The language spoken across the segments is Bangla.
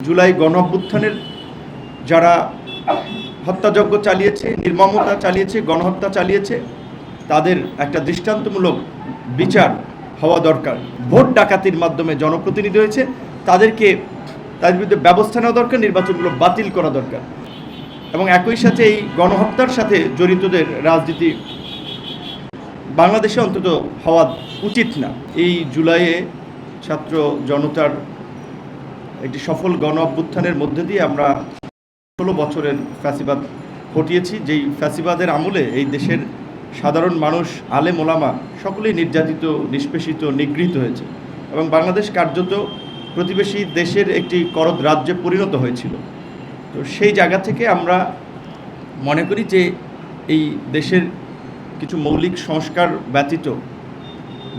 জুলাই গণঅভ্যুত্থানের যারা হত্যাযজ্ঞ চালিয়েছে, নির্মমতা চালিয়েছে, গণহত্যা চালিয়েছে, তাদের একটা দৃষ্টান্তমূলক বিচার হওয়া দরকার। ভোট ডাকাতির মাধ্যমে জনপ্রতিনিধি হয়েছে, তাদের বিরুদ্ধে ব্যবস্থা নেওয়া দরকার, নির্বাচনগুলো বাতিল করা দরকার। এবং একই সাথে এই গণহত্যার সাথে জড়িতদের রাজনীতি বাংলাদেশে অন্তত হওয়া উচিত না। এই জুলাইয়ে ছাত্র জনতার একটি সফল গণ অভ্যুত্থানের মধ্যে দিয়ে আমরা 16 বছরের ফ্যাসিবাদ হটিয়েছি, যেই ফ্যাসিবাদের আমলে এই দেশের সাধারণ মানুষ, আলেম ওলামা সকলেই নির্যাতিত, নিষ্পেষিত, নিগৃহীত হয়েছে এবং বাংলাদেশ কার্যত প্রতিবেশী দেশের একটি করদ রাজ্যে পরিণত হয়েছিল। তো সেই জায়গা থেকে আমরা মনে করি যে এই দেশের কিছু মৌলিক সংস্কার ব্যতীত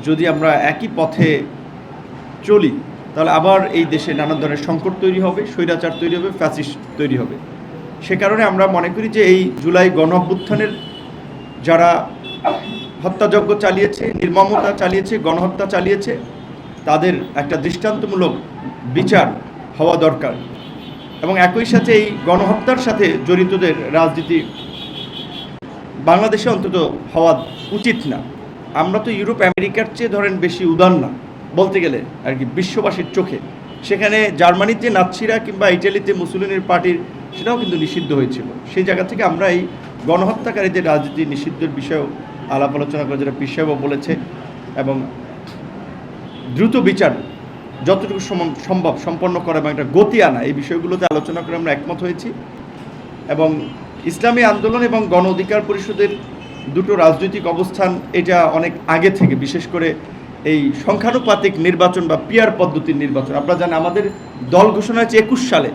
যদি আমরা একই পথে চলি, তাহলে আবার এই দেশে নানা ধরনের সংকট তৈরি হবে, স্বৈরাচার তৈরি হবে, ফ্যাসিস্ট তৈরি হবে। সে কারণে আমরা মনে করি যে এই জুলাই গণ অভ্যুত্থানের যারা হত্যাযজ্ঞ চালিয়েছে, নির্মমতা চালিয়েছে, গণহত্যা চালিয়েছে, তাদের একটা দৃষ্টান্তমূলক বিচার হওয়া দরকার। এবং একই সাথে এই গণহত্যার সাথে জড়িতদের রাজনীতি বাংলাদেশে অন্তত হওয়া উচিত না। আমরা তো ইউরোপ আমেরিকার চেয়ে ধরেন বেশি উদার না বলতে গেলে আর কি, বিশ্ববাসীর চোখে। সেখানে জার্মানির যে নাৎসিরা কিংবা ইটালিতে মুসলিনের পার্টির, সেটাও কিন্তু নিষিদ্ধ হয়েছিল। সেই জায়গা থেকে আমরা এই গণহত্যাকারীদের রাজনীতি নিষিদ্ধের বিষয়েও আলাপ আলোচনা করে, যেটা পীর সাহেবও বলেছে, এবং দ্রুত বিচার যতটুকু সম্ভব সম্পন্ন করা এবং একটা গতি আনা, এই বিষয়গুলোতে আলোচনা করে আমরা একমত হয়েছি। এবং ইসলামী আন্দোলন এবং গণ অধিকার পরিষদের দুটো রাজনৈতিক অবস্থান এটা অনেক আগে থেকে, বিশেষ করে এই সংখ্যানুপাতিক নির্বাচন বা পিয়ার পদ্ধতির নির্বাচন, আপনারা জানেন আমাদের দল ঘোষণা হয়েছে 21 সালে।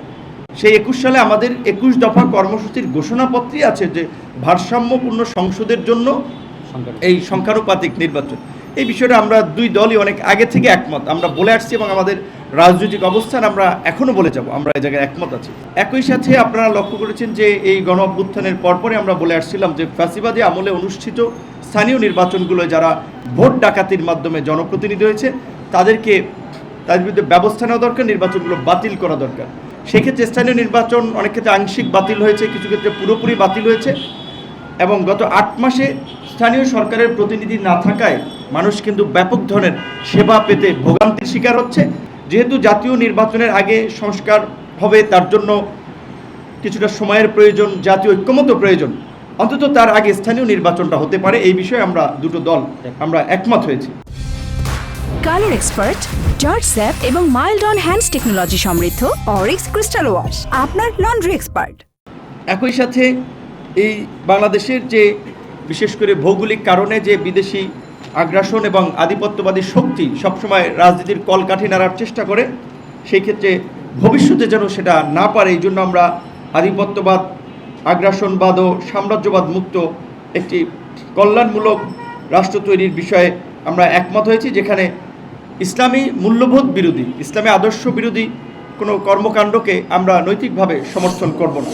সেই 21 সালে আমাদের 21 দফা কর্মসূচির ঘোষণাপত্রই আছে যে ভারসাম্যপূর্ণ সংসদের জন্য এই সংখ্যানুপাতিক নির্বাচন। এই বিষয়টা আমরা দুই দলই অনেক আগে থেকে একমত, আমরা বলে আসছি এবং আমাদের রাজনৈতিক অবস্থান আমরা এখনও বলে যাব, আমরা এই জায়গায় একমত আছি। একই সাথে আপনারা লক্ষ্য করেছেন যে এই গণ অভ্যুত্থানের পরপরই আমরা বলে আসছিলাম যে ফ্যাসিবাদী আমলে অনুষ্ঠিত স্থানীয় নির্বাচনগুলো যারা ভোট ডাকাতির মাধ্যমে জনপ্রতিনিধি হয়েছে, তাদের বিরুদ্ধে ব্যবস্থা নেওয়া দরকার, নির্বাচনগুলো বাতিল করা দরকার। সেক্ষেত্রে স্থানীয় নির্বাচন অনেক ক্ষেত্রে আংশিক বাতিল হয়েছে, কিছু ক্ষেত্রে পুরোপুরি বাতিল হয়েছে। এবং গত 8 মাসে স্থানীয় সরকারের প্রতিনিধি না থাকায় মানুষ কিন্তু ব্যাপক ধরনের সেবা পেতে ভোগান্তির শিকার হচ্ছে। যেহেতু জাতীয় নির্বাচনের আগে সংস্কার হবে, তার জন্য কিছুটা সময়ের প্রয়োজন, জাতীয় ঐক্যমত্য প্রয়োজন, অন্তত তার আগে স্থানীয় নির্বাচনটা হতে পারে। এই বিষয়ে আমরা দুটো দল আমরা একমত হয়েছি। কালার এক্সপার্ট, জর্জ স্যাপ এবং মাইল্ড অন হ্যান্ডস টেকনোলজি সমৃদ্ধ অরিক্স ক্রিস্টাল ওয়াশ আপনার লন্ড্রি এক্সপার্ট। একই সাথে এই বাংলাদেশের যে বিশেষ করে ভৌগোলিক কারণে যে বিদেশি আগ্রাসন এবং আধিপত্যবাদী শক্তি সবসময় রাজনীতির কলকাঠি নাড়ার চেষ্টা করে, সেই ক্ষেত্রে ভবিষ্যতে যেন সেটা না পারে, এই জন্য আমরা আধিপত্যবাদ, আগ্রাসনবাদ ও সাম্রাজ্যবাদ মুক্ত একটি কল্যাণমূলক রাষ্ট্র তৈরির বিষয়ে আমরা একমত হয়েছি, যেখানে ইসলামী মূল্যবোধ বিরোধী, ইসলামী আদর্শ বিরোধী কোনো কর্মকাণ্ডকে আমরা নৈতিকভাবে সমর্থন করব না।